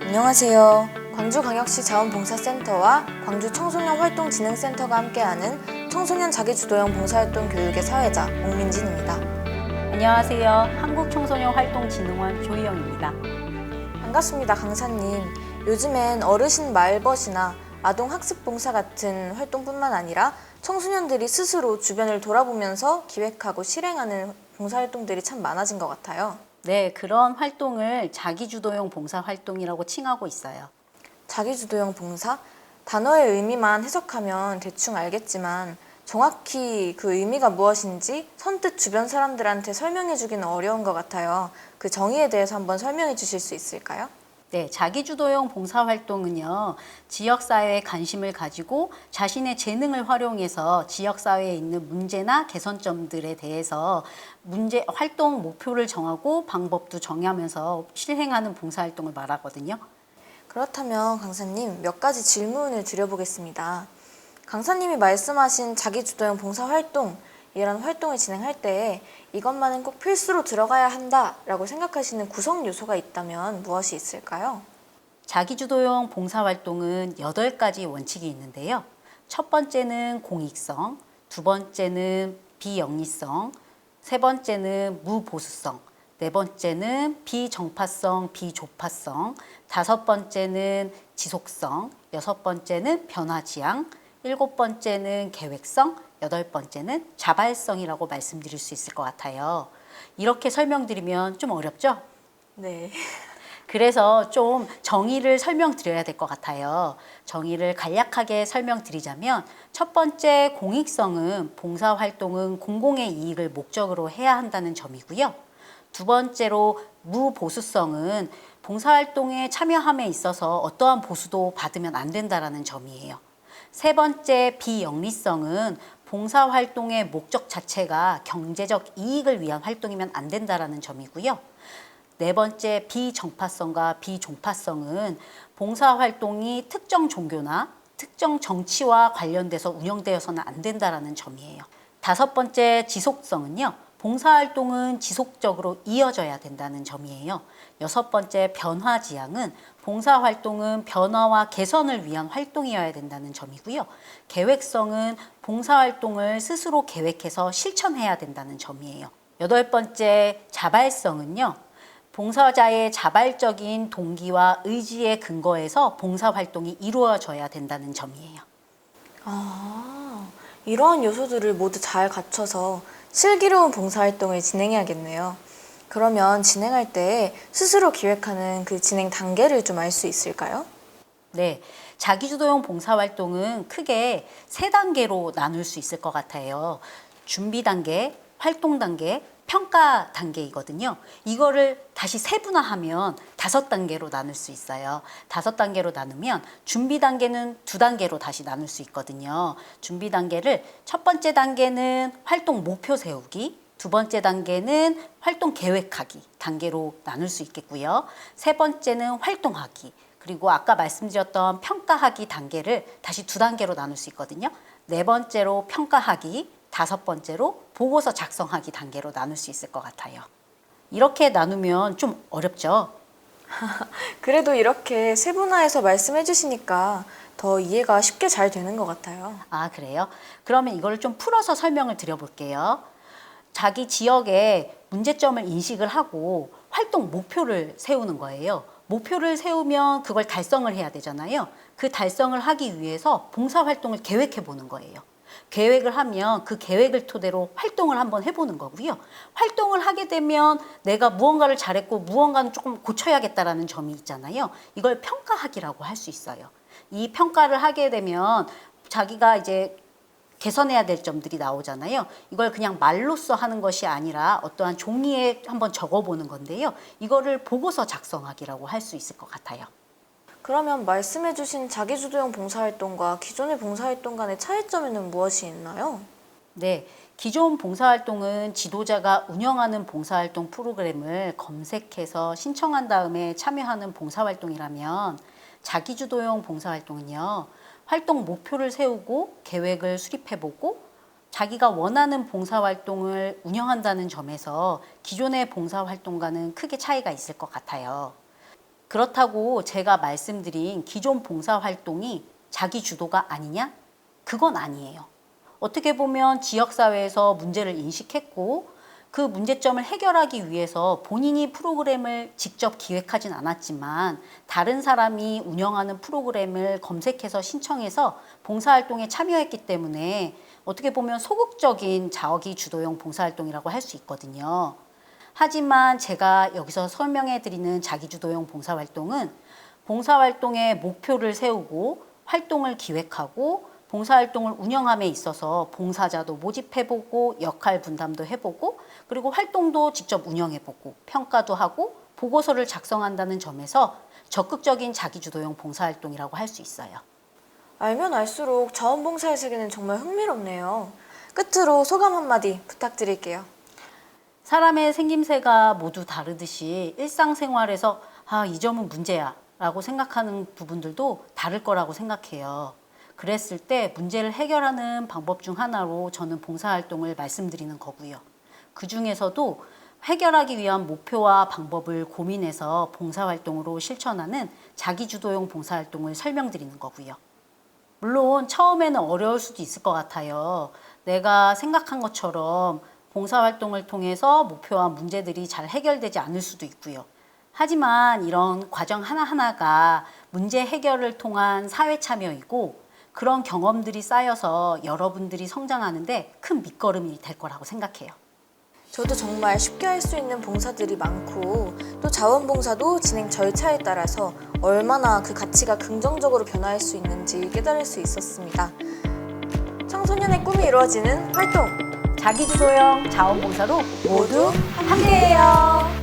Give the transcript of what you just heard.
안녕하세요. 광주광역시 자원봉사센터와 광주청소년활동진흥센터가 함께하는 청소년 자기주도형 봉사활동 교육의 사회자 옥민진입니다. 안녕하세요. 한국청소년활동진흥원 조희영입니다. 반갑습니다, 강사님. 요즘엔 어르신 말벗이나 아동학습봉사 같은 활동뿐만 아니라 청소년들이 스스로 주변을 돌아보면서 기획하고 실행하는 봉사활동들이 참 많아진 것 같아요. 네, 그런 활동을 자기주도형 봉사활동이라고 칭하고 있어요. 자기주도형 봉사? 단어의 의미만 해석하면 대충 알겠지만 정확히 그 의미가 무엇인지 선뜻 주변 사람들한테 설명해 주기는 어려운 것 같아요. 그 정의에 대해서 한번 설명해 주실 수 있을까요? 네, 자기주도형 봉사활동은요, 지역사회에 관심을 가지고 자신의 재능을 활용해서 지역사회에 있는 문제나 개선점들에 대해서 활동 목표를 정하고 방법도 정하면서 실행하는 봉사활동을 말하거든요. 그렇다면 강사님 몇 가지 질문을 드려보겠습니다. 강사님이 말씀하신 자기주도형 봉사활동, 이런 활동을 진행할 때 이것만은 꼭 필수로 들어가야 한다라고 생각하시는 구성 요소가 있다면 무엇이 있을까요? 자기주도형 봉사활동은 8가지 원칙이 있는데요. 첫 번째는 공익성, 두 번째는 비영리성, 세 번째는 무보수성, 네 번째는 비정파성, 비조파성, 다섯 번째는 지속성, 여섯 번째는 변화지향, 일곱 번째는 계획성, 여덟 번째는 자발성이라고 말씀드릴 수 있을 것 같아요. 이렇게 설명드리면 좀 어렵죠? 네. 그래서 좀 정의를 설명드려야 될 것 같아요. 정의를 간략하게 설명드리자면 첫 번째 공익성은 봉사활동은 공공의 이익을 목적으로 해야 한다는 점이고요. 두 번째로 무보수성은 봉사활동에 참여함에 있어서 어떠한 보수도 받으면 안 된다는 점이에요. 세 번째 비영리성은 봉사활동의 목적 자체가 경제적 이익을 위한 활동이면 안 된다는 점이고요. 네 번째 비정파성과 비종파성은 봉사활동이 특정 종교나 특정 정치와 관련돼서 운영되어서는 안 된다는 점이에요. 다섯 번째 지속성은요. 봉사활동은 지속적으로 이어져야 된다는 점이에요. 여섯 번째 변화지향은 봉사활동은 변화와 개선을 위한 활동이어야 된다는 점이고요. 계획성은 봉사활동을 스스로 계획해서 실천해야 된다는 점이에요. 여덟 번째 자발성은요. 봉사자의 자발적인 동기와 의지에 근거해서 봉사활동이 이루어져야 된다는 점이에요. 이러한 요소들을 모두 잘 갖춰서 슬기로운 봉사활동을 진행해야겠네요. 그러면 진행할 때 스스로 기획하는 그 진행 단계를 좀 알 수 있을까요? 네, 자기주도형 봉사활동은 크게 세 단계로 나눌 수 있을 것 같아요. 준비 단계, 활동 단계, 평가 단계이거든요. 이거를 다시 세분화하면 5단계로 나눌 수 있어요. 5단계로 나누면 준비 단계는 2단계로 다시 나눌 수 있거든요. 준비 단계를 첫 번째 단계는 활동 목표 세우기, 두 번째 단계는 활동 계획하기 단계로 나눌 수 있겠고요. 세 번째는 활동하기, 그리고 아까 말씀드렸던 평가하기 단계를 다시 2단계로 나눌 수 있거든요. 네 번째로 평가하기, 다섯 번째로 보고서 작성하기 단계로 나눌 수 있을 것 같아요. 이렇게 나누면 좀 어렵죠? 그래도 이렇게 세분화해서 말씀해 주시니까 더 이해가 쉽게 잘 되는 것 같아요. 아, 그래요? 그러면 이걸 좀 풀어서 설명을 드려볼게요. 자기 지역의 문제점을 인식을 하고 활동 목표를 세우는 거예요. 목표를 세우면 그걸 달성을 해야 되잖아요. 그 달성을 하기 위해서 봉사활동을 계획해 보는 거예요. 계획을 하면 그 계획을 토대로 활동을 한번 해보는 거고요. 활동을 하게 되면 내가 무언가를 잘했고 무언가는 조금 고쳐야겠다라는 점이 있잖아요. 이걸 평가하기라고 할 수 있어요. 이 평가를 하게 되면 자기가 이제 개선해야 될 점들이 나오잖아요. 이걸 그냥 말로써 하는 것이 아니라 어떠한 종이에 한번 적어보는 건데요. 이거를 보고서 작성하기라고 할 수 있을 것 같아요. 그러면 말씀해 주신 자기주도형 봉사활동과 기존의 봉사활동 간의 차이점에는 무엇이 있나요? 네, 기존 봉사활동은 지도자가 운영하는 봉사활동 프로그램을 검색해서 신청한 다음에 참여하는 봉사활동이라면 자기주도형 봉사활동은요, 활동 목표를 세우고 계획을 수립해보고 자기가 원하는 봉사활동을 운영한다는 점에서 기존의 봉사활동과는 크게 차이가 있을 것 같아요. 그렇다고 제가 말씀드린 기존 봉사활동이 자기 주도가 아니냐? 그건 아니에요. 어떻게 보면 지역사회에서 문제를 인식했고 그 문제점을 해결하기 위해서 본인이 프로그램을 직접 기획하진 않았지만 다른 사람이 운영하는 프로그램을 검색해서 신청해서 봉사활동에 참여했기 때문에 어떻게 보면 소극적인 자기 주도형 봉사활동이라고 할 수 있거든요. 하지만 제가 여기서 설명해 드리는 자기주도형 봉사활동은 봉사활동의 목표를 세우고 활동을 기획하고 봉사활동을 운영함에 있어서 봉사자도 모집해보고 역할 분담도 해보고 그리고 활동도 직접 운영해보고 평가도 하고 보고서를 작성한다는 점에서 적극적인 자기주도형 봉사활동이라고 할 수 있어요. 알면 알수록 자원봉사의 세계는 정말 흥미롭네요. 끝으로 소감 한마디 부탁드릴게요. 사람의 생김새가 모두 다르듯이 일상생활에서 이 점은 문제야 라고 생각하는 부분들도 다를 거라고 생각해요. 그랬을 때 문제를 해결하는 방법 중 하나로 저는 봉사활동을 말씀드리는 거고요. 그 중에서도 해결하기 위한 목표와 방법을 고민해서 봉사활동으로 실천하는 자기주도형 봉사활동을 설명드리는 거고요. 물론 처음에는 어려울 수도 있을 것 같아요. 내가 생각한 것처럼 봉사활동을 통해서 목표와 문제들이 잘 해결되지 않을 수도 있고요. 하지만 이런 과정 하나하나가 문제 해결을 통한 사회 참여이고 그런 경험들이 쌓여서 여러분들이 성장하는데 큰 밑거름이 될 거라고 생각해요. 저도 정말 쉽게 할 수 있는 봉사들이 많고 또 자원봉사도 진행 절차에 따라서 얼마나 그 가치가 긍정적으로 변화할 수 있는지 깨달을 수 있었습니다. 청소년의 꿈이 이루어지는 활동! 자기주도형 자원봉사로 모두 함께해요.